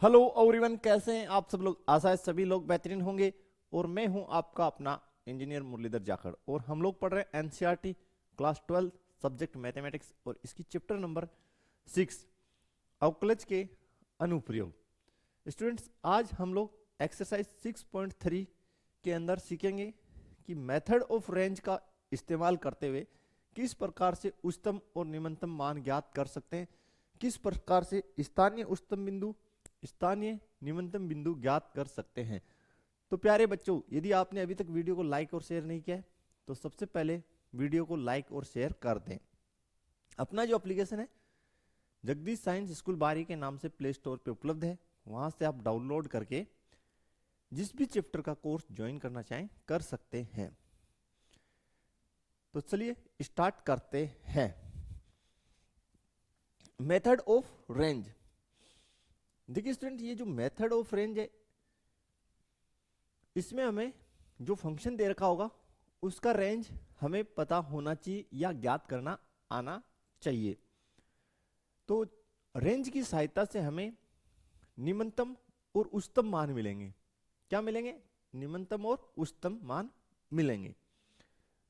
Hello everyone, कैसे हैं आप सब लोग। आशा है सभी लोग बेहतरीन होंगे। और मैं हूं आपका अपना इंजीनियर मुरलीधर जाखड़ और हम लोग पढ़ रहे हैं एनसीईआरटी क्लास 12 सब्जेक्ट मैथमेटिक्स और इसकी चैप्टर नंबर 6 अवकलज के अनुप्रयोग। स्टूडेंट्स, आज हम लोग एक्सरसाइज 6.3 के अंदर सीखेंगे कि मेथड ऑफ रेंज का इस्तेमाल करते हुए किस प्रकार से उच्चतम और निम्नतम मान ज्ञात कर सकते हैं, किस प्रकार से स्थानीय उच्चतम बिंदु स्थानीय निम्नतम बिंदु ज्ञात कर सकते हैं। तो प्यारे बच्चों, यदि आपने अभी तक वीडियो को लाइक और शेयर नहीं किया है तो सबसे पहले वीडियो को लाइक और शेयर कर दें। अपना जो एप्लीकेशन है जगदीश साइंस स्कूल बारी के नाम से प्ले स्टोर पे उपलब्ध है, वहां से आप डाउनलोड करके जिस भी चैप्टर का कोर्स ज्वाइन करना चाहें कर सकते हैं। तो चलिए स्टार्ट करते हैं। Method of range. देखिए स्टूडेंट, ये जो मेथड ऑफ रेंज है इसमें हमें जो फंक्शन दे रखा होगा उसका रेंज हमें पता होना चाहिए या ज्ञात करना आना चाहिए। तो रेंज की सहायता से हमें निम्नतम और उच्चतम मान मिलेंगे। क्या मिलेंगे? निम्नतम और उच्चतम मान मिलेंगे।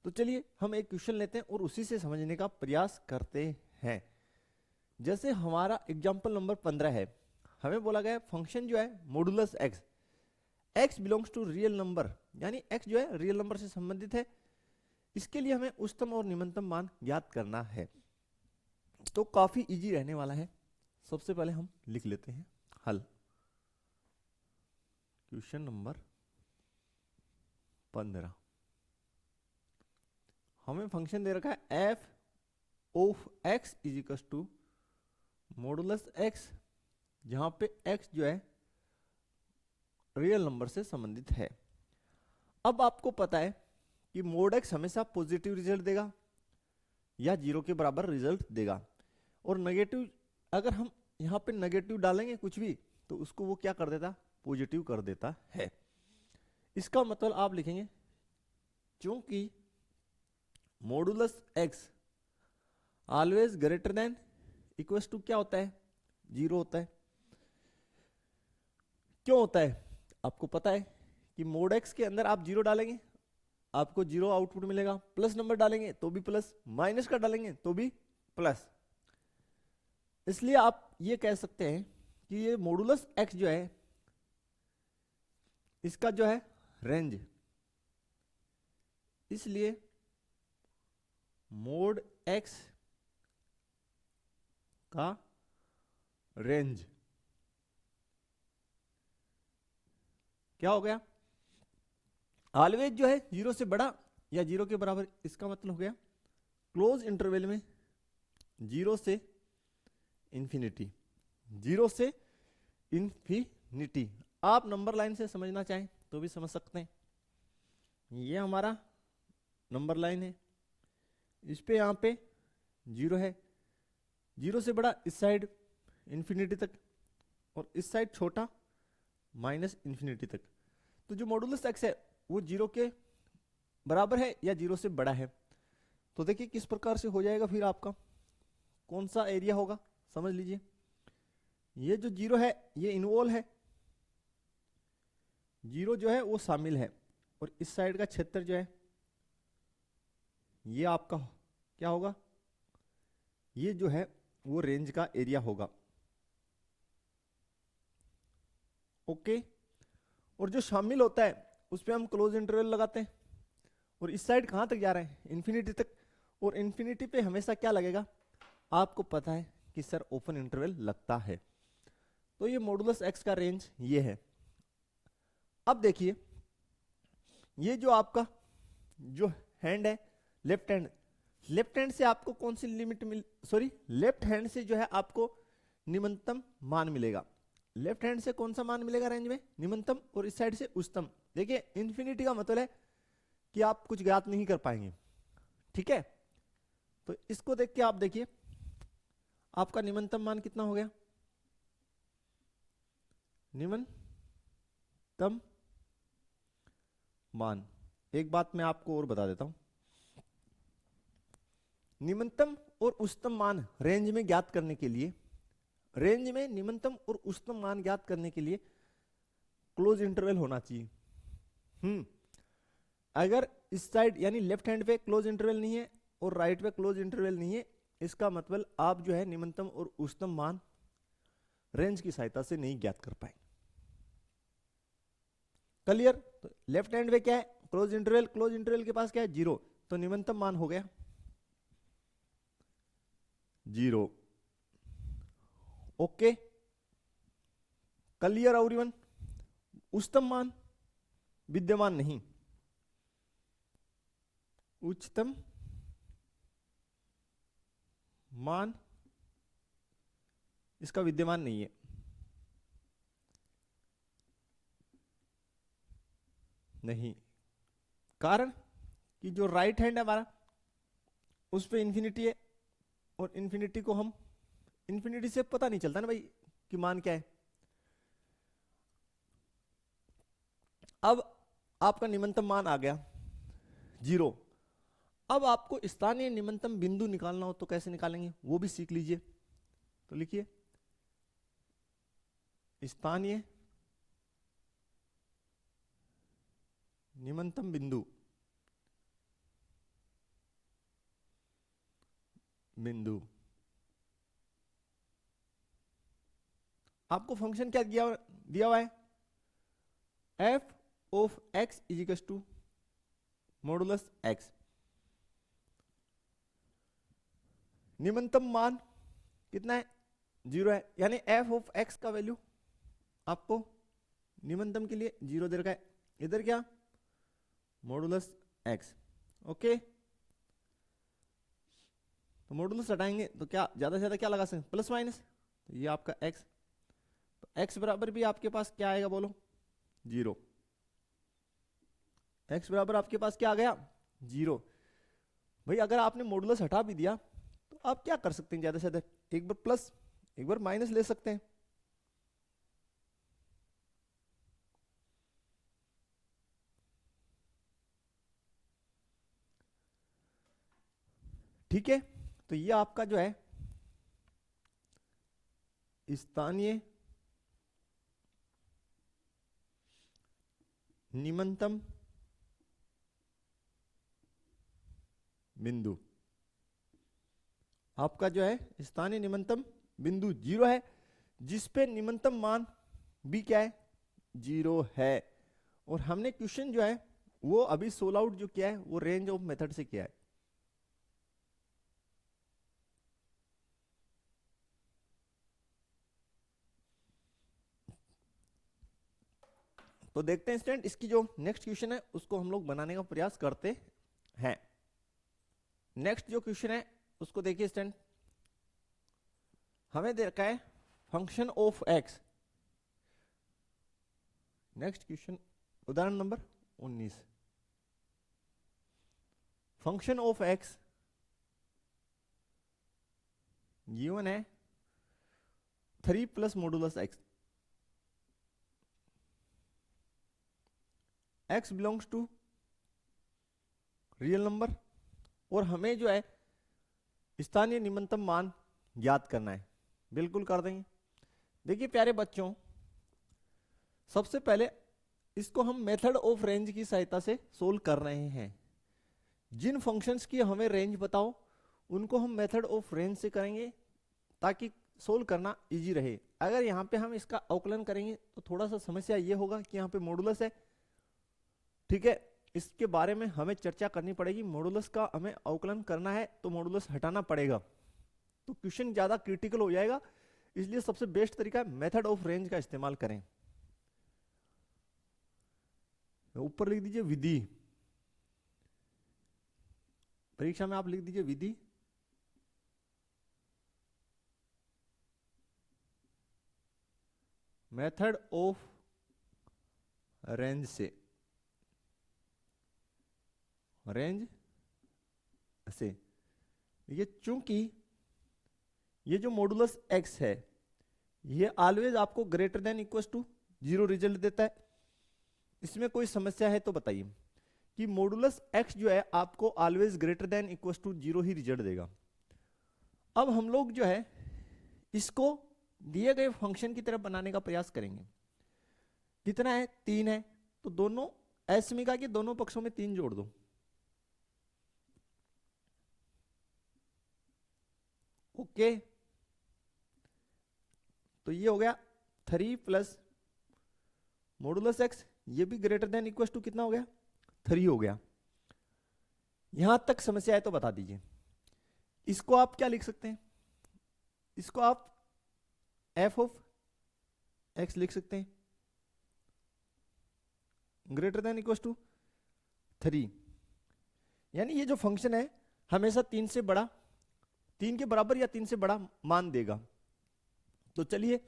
तो चलिए हम एक क्वेश्चन लेते हैं और उसी से समझने का प्रयास करते हैं। जैसे हमारा एग्जांपल नंबर 15 है, हमें बोला गया फंक्शन जो है modulus x, x belongs to real number, यानी एक्स जो है रियल नंबर से संबंधित है। इसके लिए हमें उच्चतम और निम्नतम मान ज्ञात करना है। तो काफी इजी रहने वाला है। सबसे पहले हम लिख लेते हैं हल। क्वेश्चन नंबर 15, हमें फंक्शन दे रखा है f of x is equal to modulus x, जहां पे x जो है रियल नंबर से संबंधित है। अब आपको पता है कि मोड x हमेशा पॉजिटिव रिजल्ट देगा या जीरो के बराबर रिजल्ट देगा, और नेगेटिव, अगर हम यहां पे नेगेटिव डालेंगे कुछ भी तो उसको वो क्या कर देता? पॉजिटिव कर देता है। इसका मतलब आप लिखेंगे क्योंकि modulus x always greater than equal to क्या होता है? जीरो होता है। क्यों होता है? आपको पता है कि मोड एक्स के अंदर आप जीरो डालेंगे आपको जीरो आउटपुट मिलेगा, प्लस नंबर डालेंगे तो भी प्लस, माइनस का डालेंगे तो भी प्लस। इसलिए आप ये कह सकते हैं कि ये मॉडुलस एक्स जो है इसका जो है रेंज, इसलिए मोड एक्स का रेंज क्या हो गया? ऑलवेज जो है जीरो से बड़ा या जीरो के बराबर। इसका मतलब हो गया क्लोज इंटरवल में जीरो से इंफिनिटी, जीरो से इंफिनिटी। आप नंबर लाइन से समझना चाहें तो भी समझ सकते हैं। ये हमारा नंबर लाइन है, इस पे यहां पे जीरो है, जीरो से बड़ा इस साइड इंफिनिटी तक, और इस साइड छोटा माइनस इंफिनिटी तक। तो जो मॉडुलस एक्स है वो जीरो के बराबर है या जीरो से बड़ा है। तो देखिए किस प्रकार से हो जाएगा फिर आपका कौन सा एरिया होगा, समझ लीजिए। ये जो जीरो है ये इन्वॉल्व है, जीरो जो है वो शामिल है, और इस साइड का क्षेत्र जो है ये आपका क्या होगा? ये जो है वो रेंज का एरिया होगा। ओके। और जो शामिल होता है उस पर हम क्लोज इंटरवल लगाते हैं, और इस साइड कहां तक जा रहे हैं? इंफिनिटी तक। और इंफिनिटी पे हमेशा क्या लगेगा? आपको पता है कि सर ओपन इंटरवल लगता है। तो ये मॉडुलस एक्स का रेंज ये है। अब देखिए ये जो आपका जो हैंड है लेफ्ट हैंड, लेफ्ट हैंड से आपको कौन सी लिमिट लेफ्ट हैंड से जो है आपको निम्नतम मान मिलेगा। लेफ्ट हैंड से कौन सा मान मिलेगा रेंज में? निम्नतम, और इस साइड से उच्चतम। देखिए इंफिनिटी का मतलब है कि आप कुछ ज्ञात नहीं कर पाएंगे, ठीक है। तो इसको देख के आप देखिए आपका निम्नतम मान कितना हो गया? निम्नतम मान, एक बात मैं आपको और बता देता हूं, निम्नतम और उच्चतम मान रेंज में ज्ञात करने के लिए रेंज में निम्नतम और उच्चतम मान ज्ञात करने के लिए क्लोज इंटरवल होना चाहिए। अगर इस साइड यानी लेफ्ट हैंड पे क्लोज इंटरवल नहीं है और राइट पे क्लोज इंटरवल नहीं है, इसका मतलब आप जो है निम्नतम और उच्चतम मान रेंज की सहायता से नहीं ज्ञात कर पाएंगे। क्लियर? तो लेफ्ट हैंड पे क्या है? Close interval. क्लोज इंटरवल के पास क्या है? 0। तो निम्नतम मान हो गया 0। Okay, clear everyone? उच्चतम मान विद्यमान नहीं, उच्चतम मान इसका विद्यमान नहीं है। नहीं, कारण कि जो राइट हैंड है हमारा उस पे इंफिनिटी है, और इंफिनिटी को हम इंफिनिटी से पता नहीं चलता ना भाई कि मान क्या है। अब आपका निम्नतम मान आ गया 0। अब आपको स्थानीय निम्नतम बिंदु निकालना हो तो कैसे निकालेंगे वो भी सीख लीजिए। तो लिखिए स्थानीय निम्नतम बिंदु आपको फंक्शन क्या दिया हुआ है? f of x is equal to modulus x। निम्नतम मान कितना है? 0 है, यानी f ऑफ x का वैल्यू आपको निम्नतम के लिए 0 दे रखा है। इधर क्या? Modulus x। ओके, तो मॉडुलस हटाएंगे तो क्या ज्यादा से ज्यादा क्या लगा सकते? Plus minus. तो ये आपका x, तो x बराबर भी आपके पास क्या आएगा बोलो? 0। x बराबर आपके पास क्या आ गया? 0। भाई अगर आपने मॉडुलस हटा भी दिया तो आप क्या कर सकते हैं? ज्यादा से ज्यादा एक बार प्लस एक बार माइनस ले सकते हैं। ठीक है, तो ये आपका जो है स्थानीय निम्नतम बिंदु, आपका जो है स्थानीय निम्नतम बिंदु 0 है, जिसपे निम्नतम मान भी क्या है? 0 है। और हमने क्वेश्चन जो है वो अभी सोल्व आउट जो किया है वो रेंज ऑफ मेथड से किया है। तो देखते हैं स्टूडेंट, इसकी जो नेक्स्ट क्वेश्चन है उसको हम लोग बनाने का प्रयास करते हैं। नेक्स्ट जो क्वेश्चन है उसको देखिए स्टूडेंट, हमें दे रखा है function of X. Next question उदाहरण number 19, function of X given है 3 plus modulus x. X belongs to real number, और हमें जो है स्थानीय निम्नतम मान ज्ञात करना है। बिल्कुल कर देंगे। देखिए प्यारे बच्चों, सबसे पहले इसको हम मेथड ऑफ रेंज की सहायता से सोल्व कर रहे हैं। जिन फंक्शंस की हमें रेंज बताओ उनको हम मेथड ऑफ रेंज से करेंगे ताकि सोल्व करना इजी रहे। अगर यहाँ पे हम इसका अवकलन करेंगे तो थोड़ा सा समस्या ये होगा कि यहाँ पे मॉडुलस है, ठीक है, इसके बारे में हमें चर्चा करनी पड़ेगी। मॉडुलस का हमें अवकलन करना है तो मॉडुलस हटाना पड़ेगा, तो क्वेश्चन ज्यादा क्रिटिकल हो जाएगा। इसलिए सबसे बेस्ट तरीका मेथड ऑफ रेंज का इस्तेमाल करें। ऊपर लिख दीजिए विधि, परीक्षा में आप लिख दीजिए विधि मेथड ऑफ रेंज से, रेंज से। ये चूंकि ये जो मॉडुलस एक्स है ये ऑलवेज आपको greater than equal to 0 result देता है। इसमें कोई समस्या है तो बताइए कि मॉडुलस एक्स जो है आपको always greater than equal to 0 ही रिजल्ट देगा। अब हम लोग जो है इसको दिए गए फंक्शन की तरफ बनाने का प्रयास करेंगे। कितना है? 3 है, तो दोनों अश्मिका के दोनों पक्षों में 3 जोड़ दो। ओके, तो ये हो गया 3 प्लस मॉडुलस एक्स, ये भी ग्रेटर देन इक्वल टू कितना हो गया? 3 हो गया। यहां तक समस्या है तो बता दीजिए। इसको आप क्या लिख सकते हैं? इसको आप एफ ऑफ एक्स लिख सकते हैं, ग्रेटर देन इक्वल टू 3। यानी ये जो फंक्शन है हमेशा 3 से बड़ा, 3 के बराबर या 3 से बड़ा मान देगा। तो चलिए,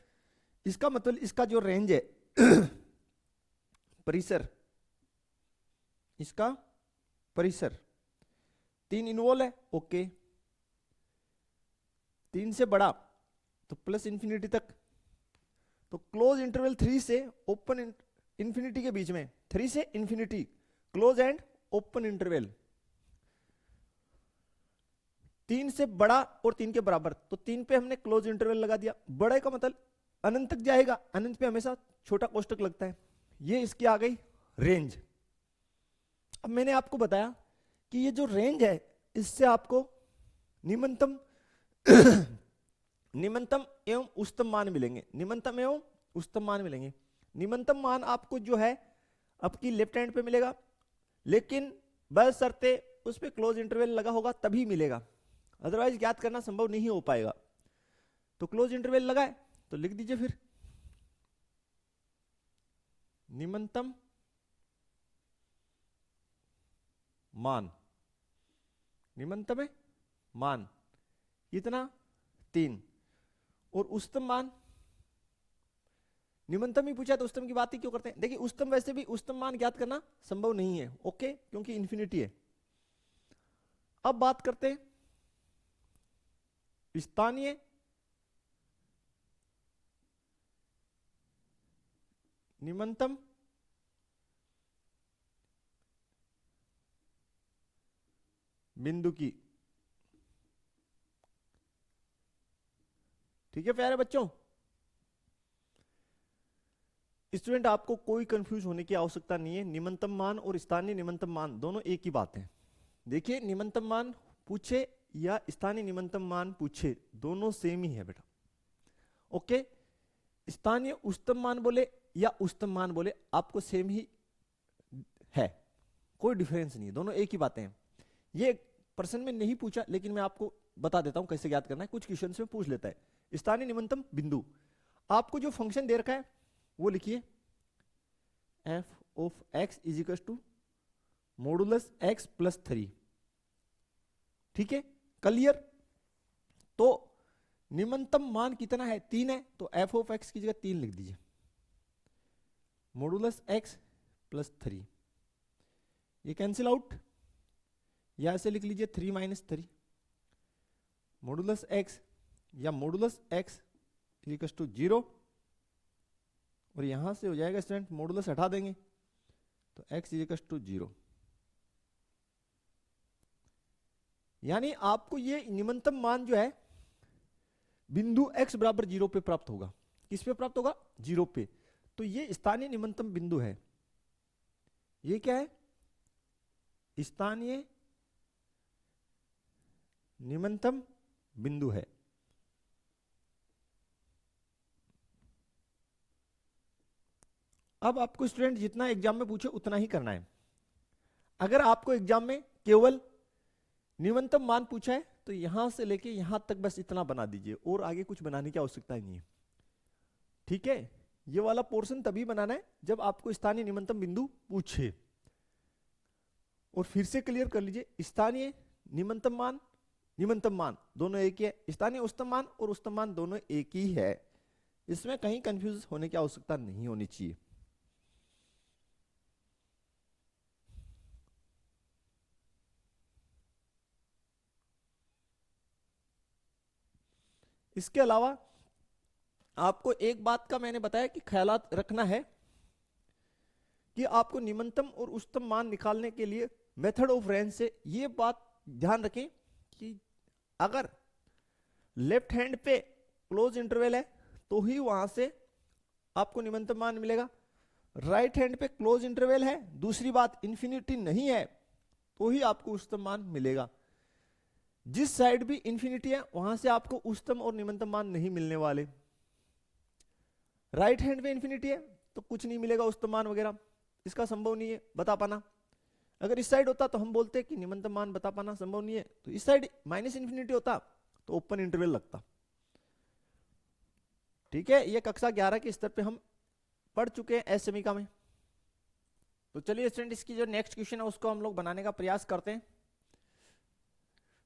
इसका मतलब इसका जो रेंज है परिसर, इसका परिसर 3 इन्वॉल्व है। ओके, 3 से बड़ा तो प्लस इंफिनिटी तक, तो क्लोज इंटरवल 3 से ओपन इंफिनिटी के बीच में, 3 से infinity close and open interval, 3 से बड़ा और 3 के बराबर, तो 3 पे हमने क्लोज इंटरवल लगा दिया। बड़े का मतलब अनंत तक जाएगा, अनंत पे हमेशा छोटा कोष्टक लगता है। ये इसकी आ गई रेंज। अब मैंने आपको बताया कि ये जो रेंज है इससे आपको निम्नतम निम्नतम एवं उच्चतम मान मिलेंगे, निम्नतम एवं उच्चतम मान मिलेंगे। निम्नतम मान आपको जो है आपकी लेफ्ट हैंड पे मिलेगा, लेकिन बशर्ते उस पे क्लोज इंटरवल लगा होगा तभी मिलेगा, अदरवाइज ज्ञात करना संभव नहीं हो पाएगा। तो क्लोज इंटरवल लगा है तो लिख दीजिए फिर निम्नतम मान, निम्नतम है मान कितना? 3, और उच्चतम मान, निम्नतम ही पूछा तो उच्चतम की बात ही क्यों करते हैं? देखिए उच्चतम वैसे भी उच्चतम मान ज्ञात करना संभव नहीं है, ओके, क्योंकि इंफिनिटी है। अब बात करते हैं स्थानीय निम्नतम बिंदु की। ठीक है प्यारे बच्चों, स्टूडेंट आपको कोई कंफ्यूज होने की आवश्यकता नहीं है। निम्नतम मान और स्थानीय निम्नतम मान दोनों एक ही बात है। देखिए निम्नतम मान पूछे या स्थानीय निम्नतम मान पूछे, दोनों सेम ही है बेटा। ओके, स्थानीय उच्चतम मान बोले या उच्चतम मान बोले आपको सेम ही है, कोई डिफरेंस नहीं है, दोनों एक ही बातें हैं। ये प्रश्न में नहीं पूछा लेकिन मैं आपको बता देता हूं कैसे ज्ञात करना है, कुछ क्वेश्चन में पूछ लेता है। स्थानीय निम्नतम बिंदु, आपको जो फंक्शन दे रखा है वो लिखिए f of x is equal to modulus x plus 3। ठीक है, क्लियर? तो निम्नतम मान कितना है? 3 है, तो एफ ऑफ एक्स की जगह 3 लिख दीजिए, मॉडुलस एक्स प्लस 3, ये कैंसिल आउट, या ऐसे लिख लीजिए 3 माइनस 3 मॉडुलस एक्स, या मॉडुलस एक्स इक्वल टू 0, और यहां से हो जाएगा स्टूडेंट मॉडुलस हटा देंगे तो x इक्वल टू 0। यानी आपको ये निम्नतम मान जो है बिंदु x बराबर 0 पे प्राप्त होगा। किस पे प्राप्त होगा? 0 पे। तो ये स्थानीय निम्नतम बिंदु है। ये क्या है? स्थानीय निम्नतम बिंदु है। अब आपको स्टूडेंट जितना एग्जाम में पूछे उतना ही करना है। अगर आपको एग्जाम में केवल निम्नतम मान पूछा है तो यहां से लेके यहां तक बस इतना बना दीजिए, और आगे कुछ बनाने की आवश्यकता ही नहीं है। ठीक है, ये वाला पोर्शन तभी बनाना है जब आपको स्थानीय निम्नतम बिंदु पूछे। और फिर से क्लियर कर लीजिए, स्थानीय निम्नतम मान दोनों एक ही है, स्थानीय उच्चतम मान और उच्चतम मान दोनों एक ही है। इसमें कहीं कंफ्यूज होने की आवश्यकता नहीं होनी चाहिए। इसके अलावा आपको एक बात का मैंने बताया कि ख्यालात रखना है कि आपको निम्नतम और उच्चतम मान निकालने के लिए मेथड ऑफ रेंज से ये बात ध्यान रखें कि अगर लेफ्ट हैंड पे क्लोज इंटरवल है तो ही वहां से आपको निम्नतम मान मिलेगा। राइट हैंड पे क्लोज इंटरवल है, दूसरी बात इंफिनिटी नहीं है, तो ही आपको उच्चतम मान मिलेगा। जिस साइड भी इंफिनिटी है वहां से आपको उच्चतम और निम्नतम मान नहीं मिलने वाले। राइट हैंड पे इंफिनिटी है तो कुछ नहीं मिलेगा उच्चतम मान वगैरह, इसका संभव नहीं है बता पाना। अगर इस साइड होता तो हम बोलते कि निम्नतम मान बता पाना संभव नहीं है, तो इस साइड माइनस इंफिनिटी होता तो ओपन इंटरवल लगता। ठीक है, ये कक्षा 11 के स्तर पे हम पढ़ चुके हैं एस सेमिका में। तो चलिए स्टूडेंट, इसकी जो नेक्स्ट क्वेश्चन है उसको हम लोग बनाने का प्रयास करते हैं।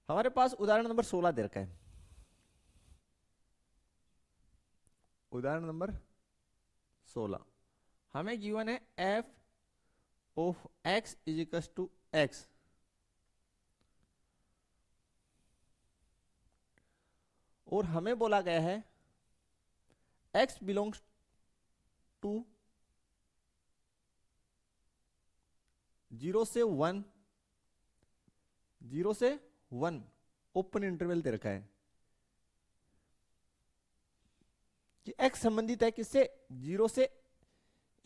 हमारे पास उदाहरण नंबर 16 दे रखा है। उदाहरण नंबर 16 हमें गिवन है f of x is equal to x, और हमें बोला गया है x बिलोंग्स टू 0 से 1, 0 से 1 ओपन इंटरवल दे रखा है कि x संबंधित है किससे, 0 से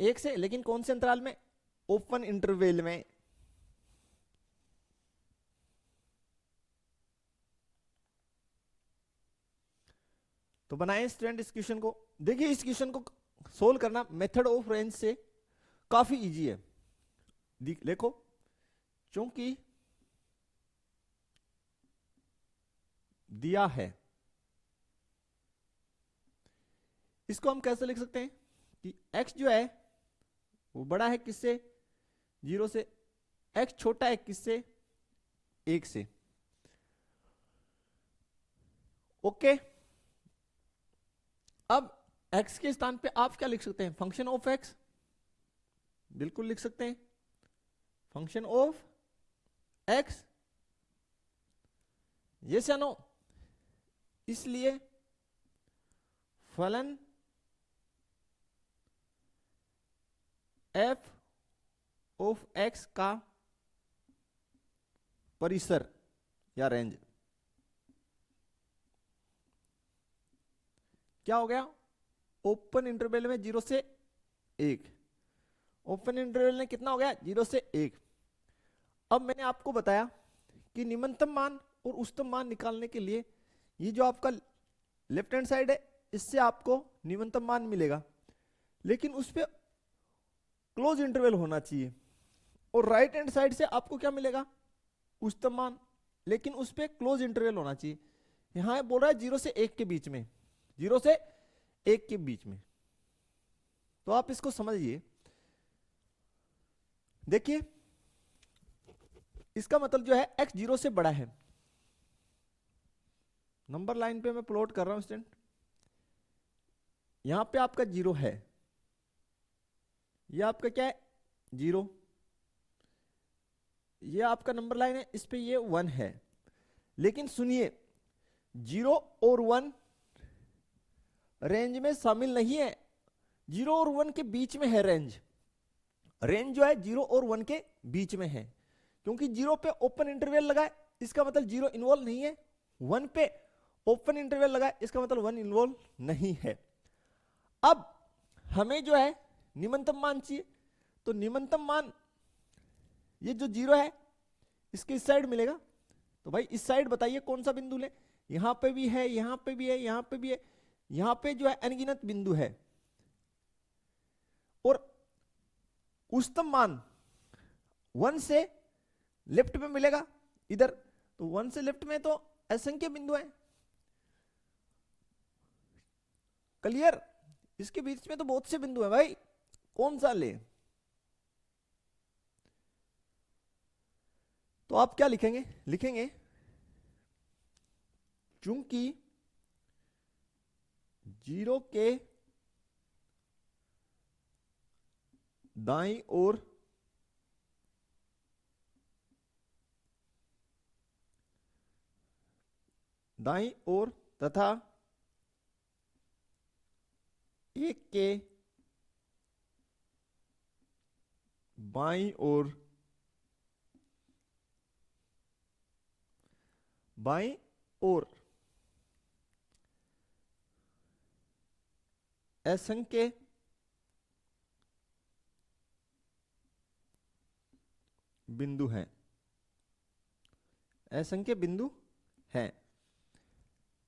1 से, लेकिन कौन से अंतराल में, ओपन इंटरवल में। तो बनाए स्टूडेंट इस क्वेश्चन को। देखिए इस क्वेश्चन को सोल्व करना मेथड ऑफ रेंज से काफी इजी है। देखो, चूंकि दिया है, इसको हम कैसे लिख सकते हैं कि x जो है वो बड़ा है किससे, 0 से, x छोटा है किससे, 1 से। ओके, अब x के स्थान पे आप क्या लिख सकते हैं, फंक्शन ऑफ x, बिल्कुल लिख सकते हैं फंक्शन ऑफ x, ये या नो। इसलिए फलन f ऑफ x का परिसर या रेंज क्या हो गया, ओपन इंटरवल में 0 से 1, ओपन इंटरवल में कितना हो गया, 0 से 1। अब मैंने आपको बताया कि निम्नतम मान और उच्चतम मान निकालने के लिए ये जो आपका लेफ्ट हैंड साइड है इससे आपको निम्नतम मान मिलेगा, लेकिन उस पर क्लोज इंटरवल होना चाहिए। और राइट हैंड साइड से आपको क्या मिलेगा, उच्चतम मान, लेकिन उस पर क्लोज इंटरवल होना चाहिए। यहां बोल रहा है 0 से 1 के बीच में, 0 से 1 के बीच में। तो आप इसको समझिए, देखिए इसका मतलब जो है x 0 से बड़ा है। नंबर लाइन पे मैं प्लॉट कर रहा हूं स्टूडेंट, यहां पे आपका 0 है, ये आपका क्या है 0, ये आपका नंबर लाइन है, इस पे ये 1 है। लेकिन सुनिए 0 और 1 रेंज में शामिल नहीं है, 0 और 1 के बीच में है रेंज। रेंज जो है 0 और 1 के बीच में है, क्योंकि 0 पे ओपन इंटरवल लगा है, इसका मतलब 0 इन्वॉल्व नहीं है। 1 पे ओपन इंटरवल लगा है, इसका मतलब 1 इन्वॉल्व नहीं है। अब हमें जो है निम्नतम मान चाहिए, तो निम्नतम मान ये जो 0 है इसके इस साइड मिलेगा। तो भाई इस साइड बताइए कौन सा बिंदु ले, यहां पे भी है, यहां पे भी है, यहां पे भी है, यहां पे जो है अनगिनत बिंदु है। और उच्चतम मान 1 से लेफ्ट में मिलेगा इधर, तो 1 से लेफ्ट में तो असंख्य बिंदु है। क्लियर, इसके बीच में तो बहुत से बिंदु है भाई, कौन सा ले। तो आप क्या लिखेंगे, लिखेंगे चूंकि 0 के दाईं ओर तथा 1 के बाईं ओर असंख्य बिंदु हैं, असंख्य बिंदु हैं,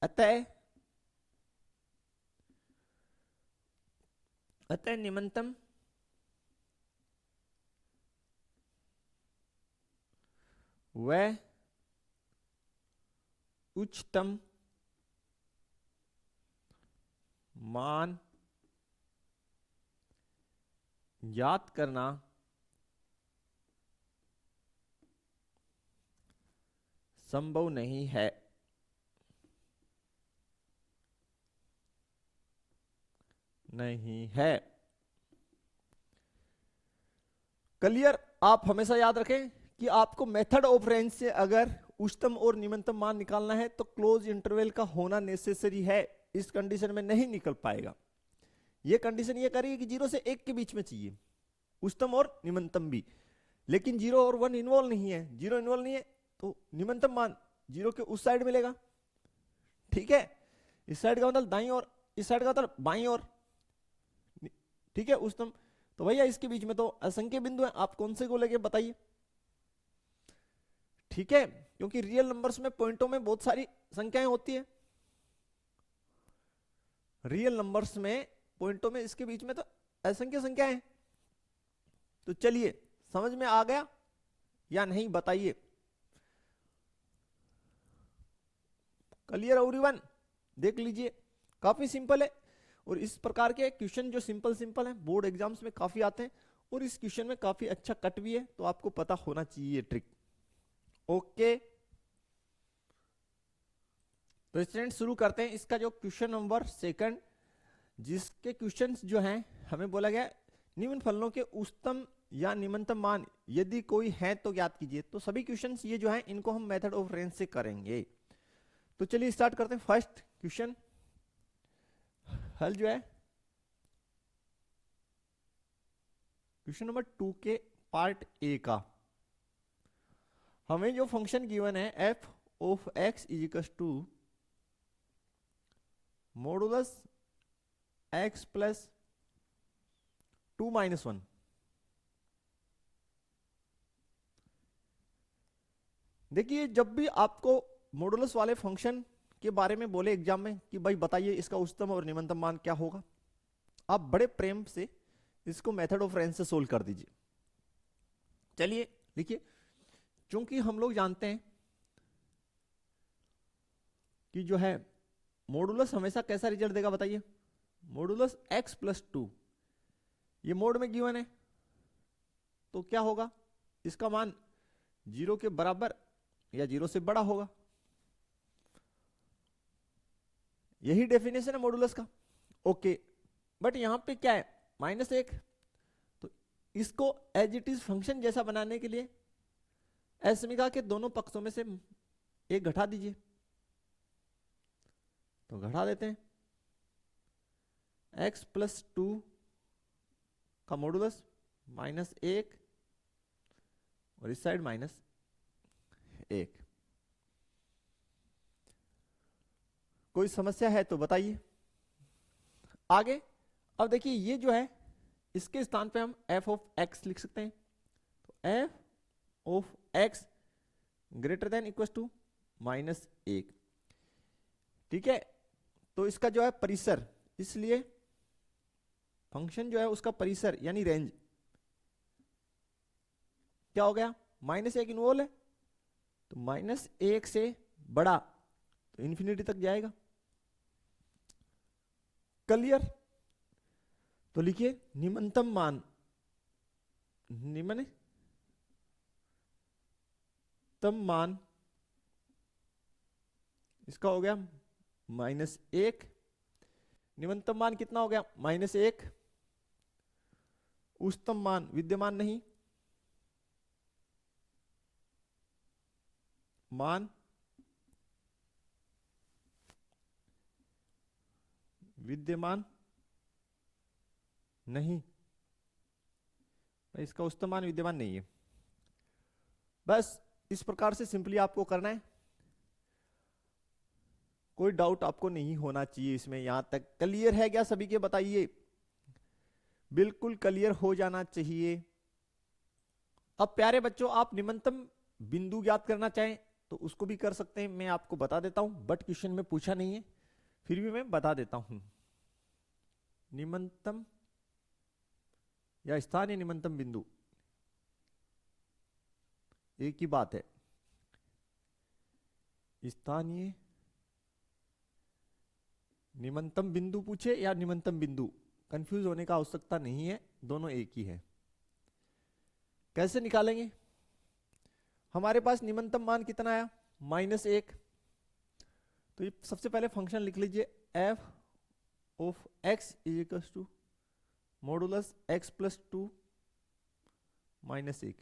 अतः निम्नतम व उच्चतम मान ज्ञात करना संभव नहीं है। क्लियर? आप हमेशा याद रखें कि आपको मेथड ऑफ रेंज से अगर उच्चतम और निम्नतम मान निकालना है तो क्लोज इंटरवल का होना नेसेसरी है। इस कंडीशन में नहीं निकल पाएगा। ये कंडीशन ये करिए कि 0 से 1 के बीच में चाहिए, उच्चतम और निम्नतम भी, लेकिन 0 और 1 इन्वॉल्व नहीं है। 0 इन्वॉल्व नहीं है तो निम्नतम मान 0 के उस साइड मिलेगा, ठीक है। इस साइड का मतलब दाईं ओर, इस साइड का मतलब बाईं ओर, ठीक है, उच्चतम। तो भैया इसके बीच में तो असंख्य बिंदु हैं, आप कौन से को लेके बताइए, ठीक है। क्योंकि रियल नंबर्स में पॉइंटों में बहुत सारी संख्याएं होती है, रियल नंबर्स में पॉइंटों में इसके बीच में तो असंख्य संख्याएं हैं। तो चलिए समझ में आ गया या नहीं बताइए। Clear everyone? देख लीजिए, काफी सिंपल है। और इस प्रकार के क्वेश्चन जो सिंपल सिंपल हैं बोर्ड एग्जाम्स में काफी आते हैं, और इस क्वेश्चन में काफी अच्छा कट भी है, तो आपको पता होना चाहिए ट्रिक। ओके, तो स्टूडेंट शुरू करते हैं इसका जो क्वेश्चन नंबर 2, जिसके क्वेश्चंस जो हैं हमें बोला गया निम्न फलनों के उच्चतम या निम्नतम मान यदि कोई है तो ज्ञात कीजिए। तो सभी क्वेश्चंस ये जो हैं इनको हम मेथड ऑफ रेंज से करेंगे। तो चलिए स्टार्ट करते हैं। फर्स्ट क्वेश्चन हल जो है क्वेश्चन नंबर 2 के पार्ट ए का। हमें जो फंक्शन गिवन है f of x is equal to modulus x plus 2 minus 1। देखिए जब भी आपको मॉडुलस वाले फंक्शन के बारे में बोले एग्जाम में कि भाई बताइए इसका उच्चतम और निम्नतम मान क्या होगा, आप बड़े प्रेम से इसको मेथड ऑफ रेंज से सोल्व कर दीजिए। चलिए लिखिए, क्योंकि हम लोग जानते हैं कि जो है मॉडुलस हमेशा कैसा रिजल्ट देगा बताइए, मॉडुलस x प्लस 2, ये मोड में गिवन है तो क्या होगा, इसका मान 0 के बराबर या 0 से बड़ा होगा। यही डेफिनेशन है मॉडुलस का। ओके, बट यहां पे क्या है -1, तो इसको एज इट इज फंक्शन जैसा बनाने के लिए असमिका के दोनों पक्षों में से एक घटा दीजिए। तो घटा देते हैं, x प्लस 2 का मॉडुलस -1 और इस साइड -1। कोई समस्या है तो बताइए आगे। अब देखिए ये जो है इसके स्थान पे हम f ऑफ x लिख सकते हैं। तो f of x greater than equal to -1, ठीक है। तो इसका जो है परिसर, इसलिए फंक्शन जो है उसका परिसर यानी रेंज क्या हो गया, -1 इन्वॉल्व है, तो -1 से बड़ा तो इन्फिनिटी तक जाएगा। क्लियर? तो लिखिए निम्नतम मान, निम्नतम मान इसका हो गया -1, निम्नतम मान कितना हो गया -1, उच्चतम मान विद्यमान नहीं, मान विद्यमान नहीं, इसका उच्चतम मान विद्यमान नहीं है। बस इस प्रकार से सिंपली आपको करना है। कोई डाउट आपको नहीं होना चाहिए इसमें, यहां तक क्लियर है क्या सभी के? बताइए, बिल्कुल क्लियर हो जाना चाहिए। अब प्यारे बच्चों, आप निम्नतम बिंदु ज्ञात करना चाहें तो उसको भी कर सकते हैं, मैं आपको बता देता हूं, बट क्वेश्चन में पूछा नहीं है, फिर भी मैं बता देता हूं। निम्नतम या स्थानीय निम्नतम बिंदु एक ही बात है। स्थानीय निम्नतम बिंदु पूछे या निम्नतम बिंदु, कंफ्यूज होने का आवश्यकता नहीं है, दोनों एक ही है। कैसे निकालेंगे? हमारे पास निम्नतम मान कितना आया? -1। तो ये सबसे पहले फंक्शन लिख लीजिए, f of x is equal to modulus x plus 2 -1।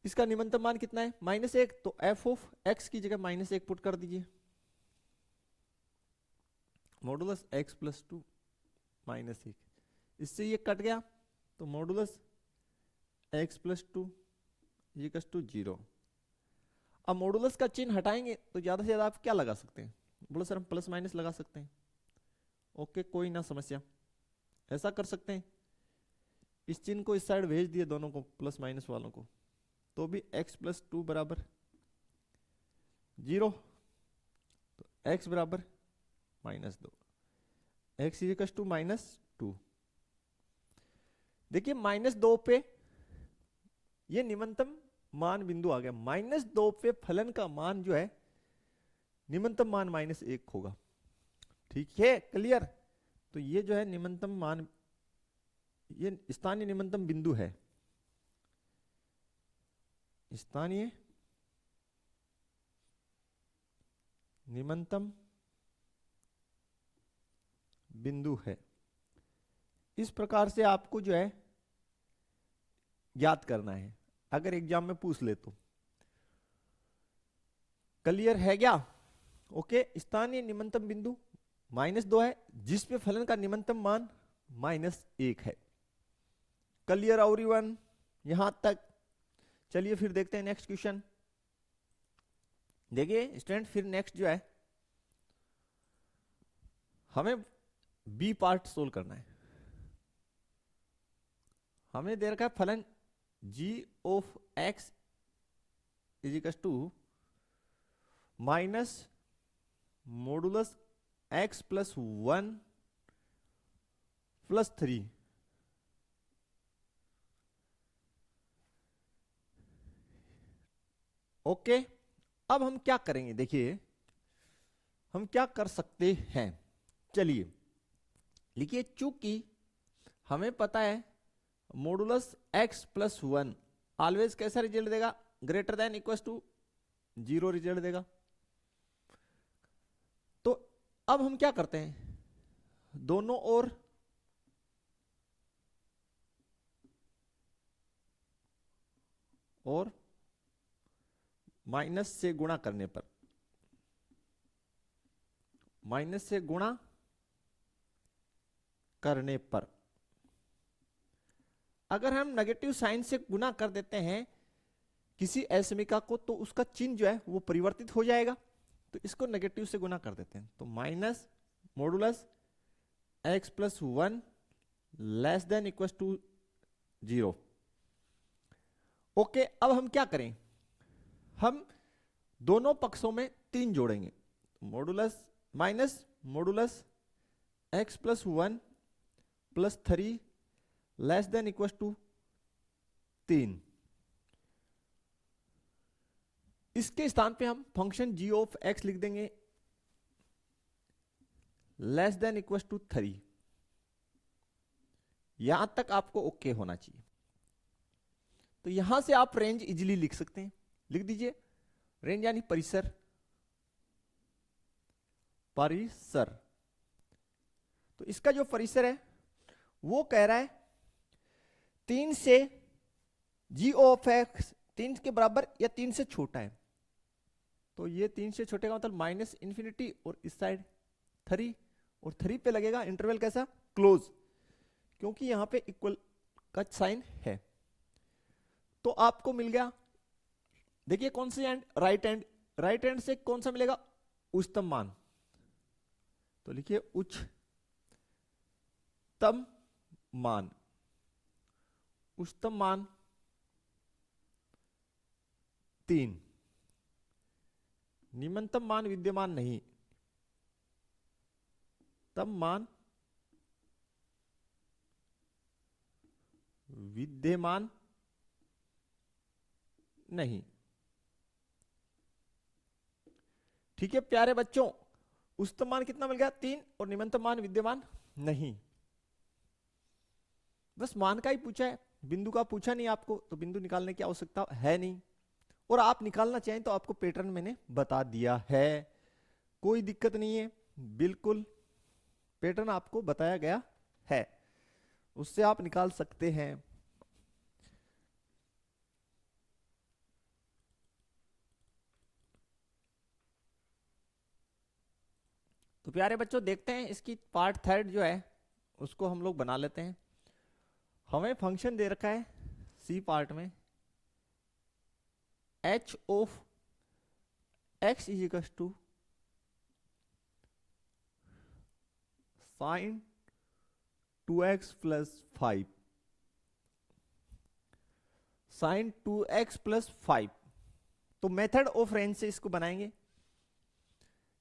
इसका निम्नतम मान कितना है? -1, तो f ऑफ x की जगह -1 पुट कर दीजिए, मॉडुलस x प्लस 2 -1। इससे ये कट गया, तो modulus x plus 2 equal to 0। अब मॉडुलस का चिन्ह हटाएंगे तो ज्यादा से ज्यादा आप क्या लगा सकते हैं? बोलो सर हम प्लस माइनस लगा सकते हैं। ओके, कोई ना समस्या, ऐसा कर सकते हैं, इस चिन्ह को इस साइड भेज दिए दोनों को, प्लस माइनस वालों को, तो भी x प्लस 2 बराबर 0, तो x बराबर -2, x इक्वल टू -2। देखिए -2 पे ये निम्नतम मान बिंदु आ गया, -2 पे फलन का मान जो है निम्नतम मान -1 होगा। ठीक है, क्लियर? तो ये जो है निम्नतम मान, ये स्थानीय निम्नतम बिंदु है, स्थानीय निम्नतम बिंदु है। इस प्रकार से आपको जो है ज्ञात करना है, अगर एग्जाम में पूछ ले तो। क्लियर है क्या? ओके, स्थानीय निम्नतम बिंदु -2 है, जिसपे फलन का निम्नतम मान -1 है। क्लियर एवरीवन यहां तक? चलिए फिर देखते हैं नेक्स्ट क्वेश्चन। देखिए स्टूडेंट, फिर नेक्स्ट जो है हमें बी पार्ट सोल्व करना है। हमें दे रखा है फलन g of x is equal to minus modulus x plus 1 plus 3। Okay, अब हम क्या करेंगे? देखिए हम क्या कर सकते हैं, चलिए लिखिए, चूंकि हमें पता है मॉडुलस x प्लस 1 ऑलवेज कैसा रिजल्ट देगा? Greater than equal to 0 result देगा। तो अब हम क्या करते हैं, दोनों ओर और माइनस से गुणा करने पर, माइनस से गुणा करने पर अगर हम नेगेटिव साइन से गुणा कर देते हैं किसी असमीका को, तो उसका चिन्ह जो है वो परिवर्तित हो जाएगा। तो इसको नेगेटिव से गुणा कर देते हैं, तो minus modulus x plus 1 less than equal to 0। Okay, अब हम क्या करें, हम दोनों पक्षों में 3 जोड़ेंगे, modulus minus modulus x plus 1 plus 3 less than equal to 3। इसके स्थान पे हम फंक्शन g ऑफ x लिख देंगे लेस देन इक्वल टू 3। यहां तक आपको ओके होना चाहिए। तो यहां से आप रेंज इजीली लिख सकते हैं, लिख दीजिए रेंज यानी परिसर, परिसर। तो इसका जो परिसर है वो कह रहा है 3 से g ऑफ x 3 के बराबर या 3 से छोटा है। तो ये 3 से छोटे का मतलब माइनस इंफिनिटी और इस साइड 3, और 3 पे लगेगा इंटरवल कैसा? क्लोज, क्योंकि यहां पे इक्वल का साइन है। तो आपको मिल गया, देखिए कौन सी end? Right end. Right end से कौन सा मिलेगा? उच्चतम मान, तो लिखिए उच्चतम मान, उच्चतम मान 3, निम्नतम मान विद्यमान नहीं, तम मान विद्यमान नहीं। ठीक है प्यारे बच्चों, उच्चतम मान कितना मिल गया 3 और निम्नतम मान विद्यमान नहीं। बस मान का ही पूछा है, बिंदु का पूछा नहीं आपको, तो बिंदु निकालने की आवश्यकता है नहीं, और आप निकालना चाहें तो आपको पैटर्न मैंने बता दिया है, कोई दिक्कत नहीं है, बिल्कुल पैटर्न आपको बताया गया है, उससे आप निकाल सकते हैं। तो प्यारे बच्चों देखते हैं इसकी पार्ट थर्ड जो है उसको हम लोग बना लेते हैं। हमें फंक्शन दे रखा है सी पार्ट में h of x is equal to sine 2x plus 5, sine 2x plus 5। तो मेथड ऑफ रेंज से इसको बनाएंगे।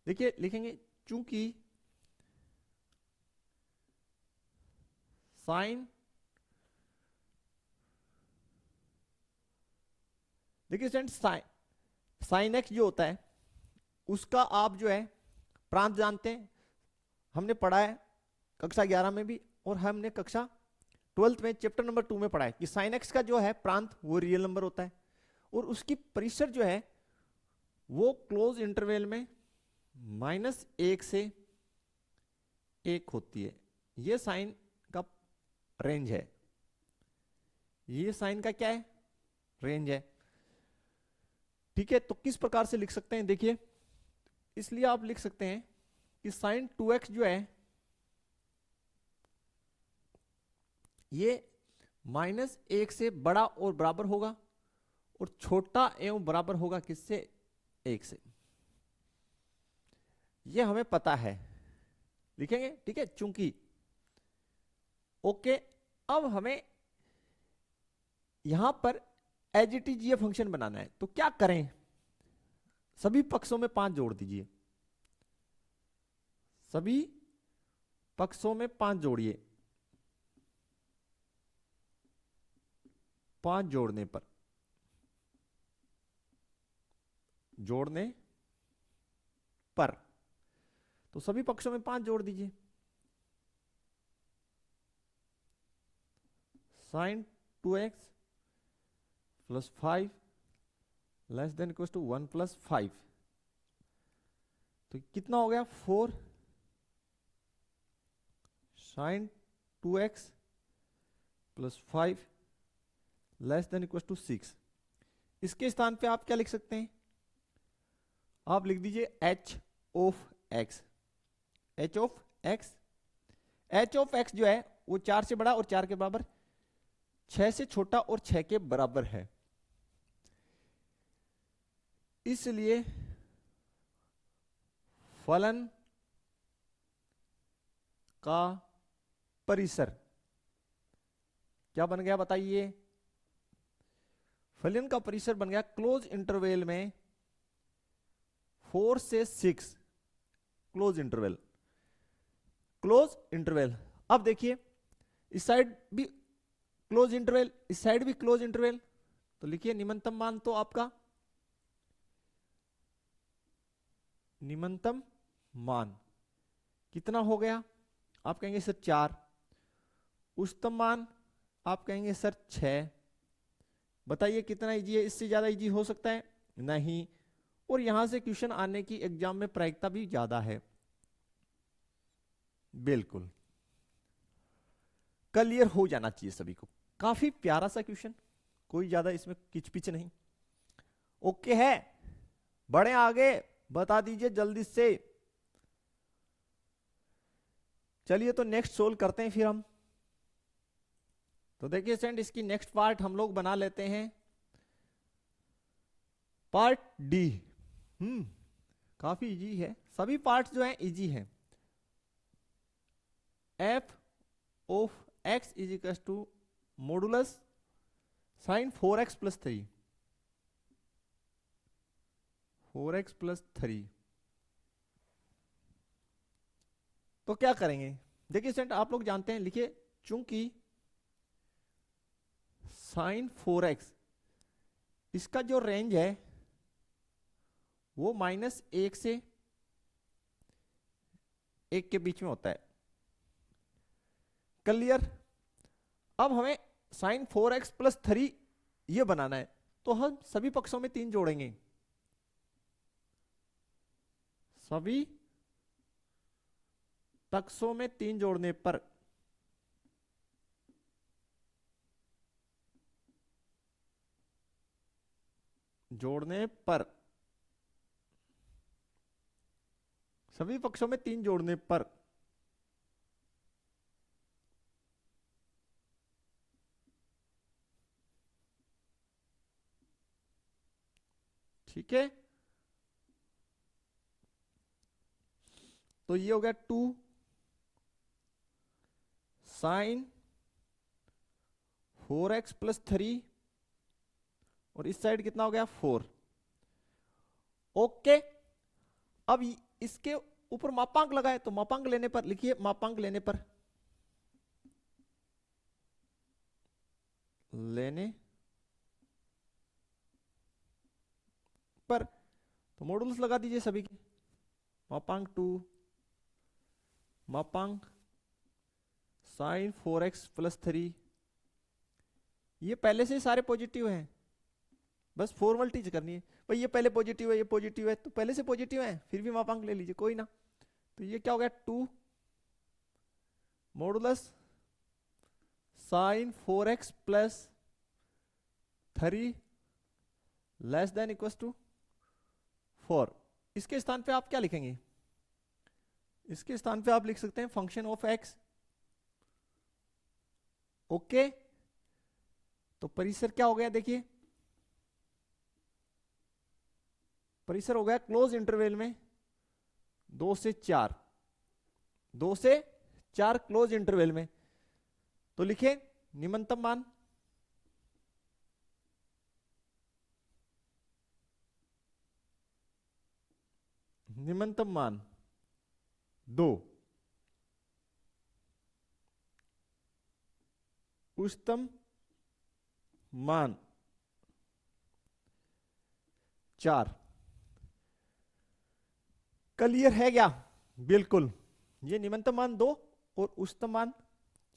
देखिए लिखेंगे चूंकि साइन, देखिए स्टूडेंट साइन एक्स जो होता है उसका आप जो है प्रांत जानते हैं, हमने पढ़ा है कक्षा 11 में भी, और हमने कक्षा 12th में चैप्टर नंबर 2 में पढ़ा है कि साइन एक्स का जो है प्रांत वो रियल नंबर होता है, और उसकी परिसर जो है वो क्लोज इंटरवल में -1 से 1 होती है। ये साइन का रेंज है, ये साइन का क्या है रेंज है। ठीक है, तो किस प्रकार से लिख सकते हैं देखिए, इसलिए आप लिख सकते हैं कि साइन 2x जो है ये -1 से बड़ा और बराबर होगा, और छोटा एवं बराबर होगा किससे 1 से, ये हमें पता है, लिखेंगे। ठीक है, चूंकि ओके, अब हमें यहां पर एज इट इज ये फंक्शन बनाना है, तो क्या करें, सभी पक्षों में 5 जोड़ दीजिए, सभी पक्षों में 5 जोड़िए, 5 जोड़ने पर तो सभी पक्षों में 5 जोड़ दीजिए, sine 2x plus 5 less than equal to 1 plus 5, तो कितना हो गया 4 sine 2x plus 5 less than equal to 6। इसके स्थान पे आप क्या लिख सकते हैं, आप लिख दीजिए h of x, h of x, h of x जो है वो 4 से बड़ा और 4 के बराबर, 6 से छोटा और 6 के बराबर है, इसलिए फलन का परिसर क्या बन गया बताइए, फलन का परिसर बन गया क्लोज इंटरवल में 4 से 6, क्लोज इंटरवल, क्लोज इंटरवल। अब देखिए इस साइड भी क्लोज इंटरवल, इस साइड भी क्लोज इंटरवल, तो लिखिए निम्नतम मान तो आपका, निम्नतम मान कितना हो गया, आप कहेंगे सर 4, उच्चतम मान आप कहेंगे सर 6, बताइए कितना इजी है, इससे ज्यादा इजी हो सकता है नहीं, और यहां से क्वेश्चन आने की एग्जाम में प्रायिकता भी ज्यादा है, बिल्कुल क्लियर हो जाना चाहिए सभी को, काफी प्यारा सा क्वेश्चन, कोई ज्यादा इसमें किचपिच नहीं, ओके है, बढ़े आगे, बता दीजिए जल्दी से, चलिए तो नेक्स्ट सोल्व करते हैं फिर हम। तो देखिए स्टूडेंट इसकी नेक्स्ट पार्ट हम लोग बना लेते हैं पार्ट डी। काफी इजी है, सभी पार्ट्स जो हैं इजी हैं। F of x is equal to modulus sine 4x plus 3, 4x plus 3। तो क्या करेंगे, देखिए स्टूडेंट आप लोग जानते हैं, लिखिए चूंकि साइन 4x इसका जो रेंज है वो -1 से 1 के बीच में होता है। क्लियर। अब हमें साइन 4x प्लस 3 ये बनाना है, तो हम सभी पक्षों में 3 जोड़ेंगे। सभी पक्षों में 3 जोड़ने पर सभी पक्षों में 3 जोड़ने पर ठीक है, तो ये हो गया 2 साइन 4x प्लस 3 और इस साइड कितना हो गया 4। ओके, अब इसके ऊपर मापांक लगाए, तो मापांक लेने पर लिखिए, मापांक लेने पर तो मॉडुलस लगा दीजिए सभी के। मापांक 2 मापांक साइन 4x प्लस 3, ये पहले से सारे पॉजिटिव हैं, बस फॉर्मेलिटीज करनी है। भाई ये पहले पॉजिटिव है, ये पॉजिटिव है, तो पहले से पॉजिटिव है, फिर भी मापांक ले लीजिए, कोई ना। तो ये क्या हो गया 2 modulus sine 4x plus 3 less than equal to 4। इसके स्थान पे आप क्या लिखेंगे, इसके स्थान पे आप लिख सकते हैं फंक्शन ऑफ x। ओके, तो परिसर क्या हो गया, देखिए परिसर हो गया क्लोज इंटरवल में 2 से 4, 2 से 4 क्लोज इंटरवल में। तो लिखे निम्नतम मान निम्नतम मान 2, उच्चतम मान 4। क्लियर है क्या, बिल्कुल। ये निम्नतम मान 2 और उच्चतम मान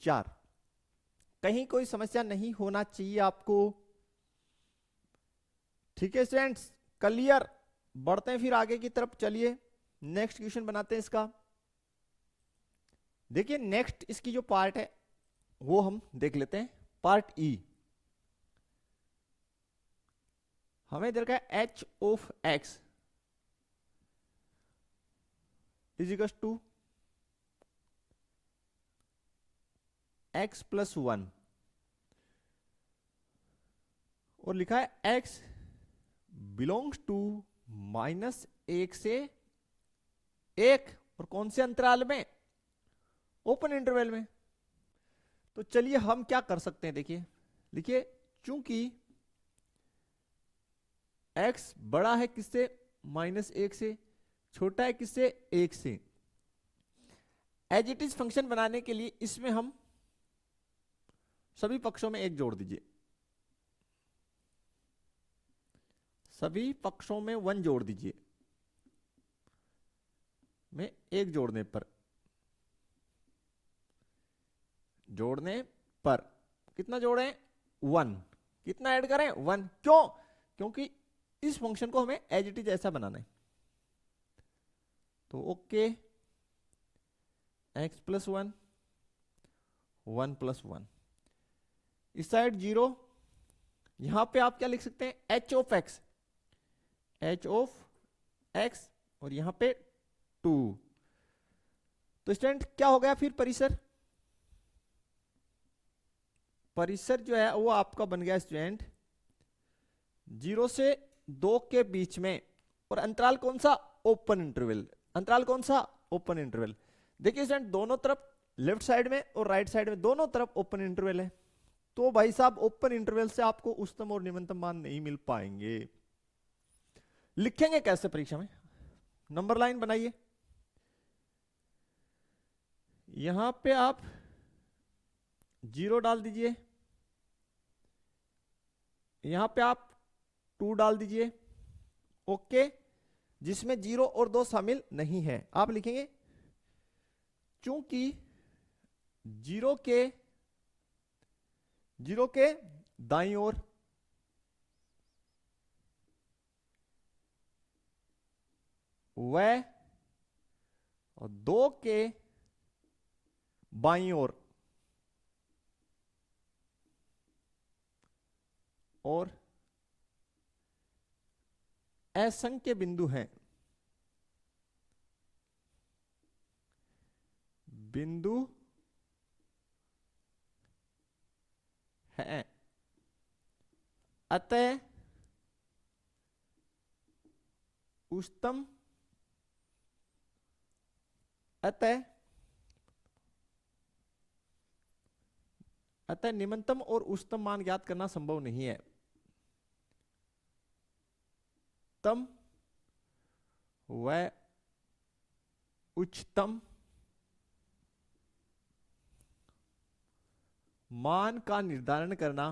4, कहीं कोई समस्या नहीं होना चाहिए आपको। ठीक है स्टूडेंट्स, क्लियर। बढ़ते हैं फिर आगे की तरफ, चलिए नेक्स्ट क्वेश्चन बनाते हैं इसका। देखिए नेक्स्ट इसकी जो पार्ट है वो हम देख लेते हैं, पार्ट ई। हमें दे रखा है h of x is equal to x plus 1 और लिखा है x बिलोंग्स टू -1 से 1, और कौन से अंतराल में, ओपन इंटरवल में। तो चलिए हम क्या कर सकते हैं, देखिए लिखिए चूंकि x बड़ा है किससे, -1 से, छोटा है किससे, 1 से। एज इट इज फंक्शन बनाने के लिए इसमें हम सभी पक्षों में 1 जोड़ दीजिए, सभी पक्षों में 1 जोड़ दीजिए। में 1 जोड़ने पर कितना जोड़ें, 1। कितना ऐड करें, 1। क्यों, क्योंकि इस फंक्शन को हमें एज इट इज ऐसा बनाना है। तो ओके, x प्लस 1, 1 प्लस 1, इस साइड 0। यहां पे आप क्या लिख सकते हैं, h of x, h of x, और यहां पे 2। तो स्टूडेंट क्या हो गया फिर, परिसर जो है वो आपका बन गया स्टूडेंट 0 से 2 के बीच में, और अंतराल कौन सा, ओपन इंटरवल। अंतराल कौन सा? Open interval. देखिए स्टूडेंट, दोनों तरफ लेफ्ट साइड में और राइट साइड में दोनों तरफ ओपन इंटरवल है, तो भाई साहब ओपन इंटरवल से आपको उच्चतम और निम्नतम मान नहीं मिल पाएंगे। लिखेंगे कैसे परीक्षा में? नंबर लाइन बनाइए, यहां पे आप 0 डाल दीजिए, यहां पे आप 2 डाल दीजिए, ओके। जिसमें 0 और 2 शामिल नहीं है, आप लिखेंगे चूंकि 0 के दाईं ओर वह और 2 के बाईं ओर और असंख्य बिंदु हैं, बिंदु है, अतः उच्चतम अतः निम्नतम और उच्चतम मान ज्ञात करना संभव नहीं है। तम व उच्चतम मान का निर्धारण करना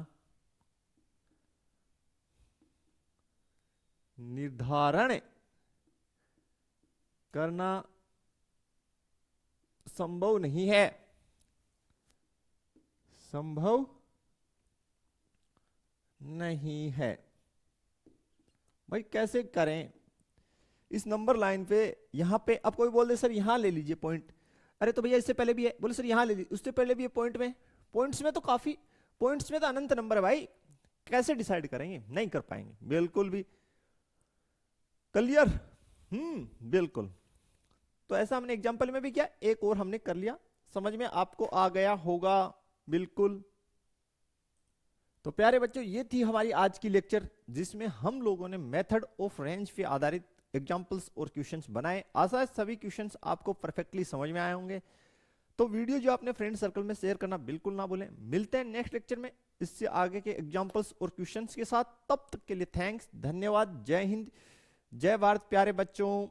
संभव नहीं है, संभव नहीं है। भाई कैसे करें? इस नंबर लाइन पे यहां पे अब कोई बोल दे सर यहां ले लीजिए पॉइंट, अरे तो भैया इससे पहले भी है, बोले सर यहां ले लीजिए, उससे पहले भी है पॉइंट में, पॉइंट्स में तो काफी, पॉइंट्स में तो अनंत नंबर है भाई, कैसे डिसाइड करेंगे? नहीं कर पाएंगे बिल्कुल भी। क्लियर? बिल्कुल। तो ऐसा हमने एग्जांपल में भी किया, एक और हमने कर लिया, समझ में आपको आ गया होगा बिल्कुल। तो प्यारे बच्चों, ये थी हमारी आज की लेक्चर, जिसमें हम लोगों ने मेथड ऑफ रेंज पे आधारित एग्जांपल्स और क्वेश्चंस बनाए। आशा है सभी क्वेश्चंस आपको परफेक्टली समझ में आए होंगे। तो वीडियो जो अपने फ्रेंड सर्कल में शेयर करना बिल्कुल ना भूलें। मिलते हैं नेक्स्ट लेक्चर में इससे आगे के एग्जांपल्स और क्वेश्चंस के साथ। तब तक के लिए थैंक्स, धन्यवाद, जय हिंद, जय भारत प्यारे बच्चों।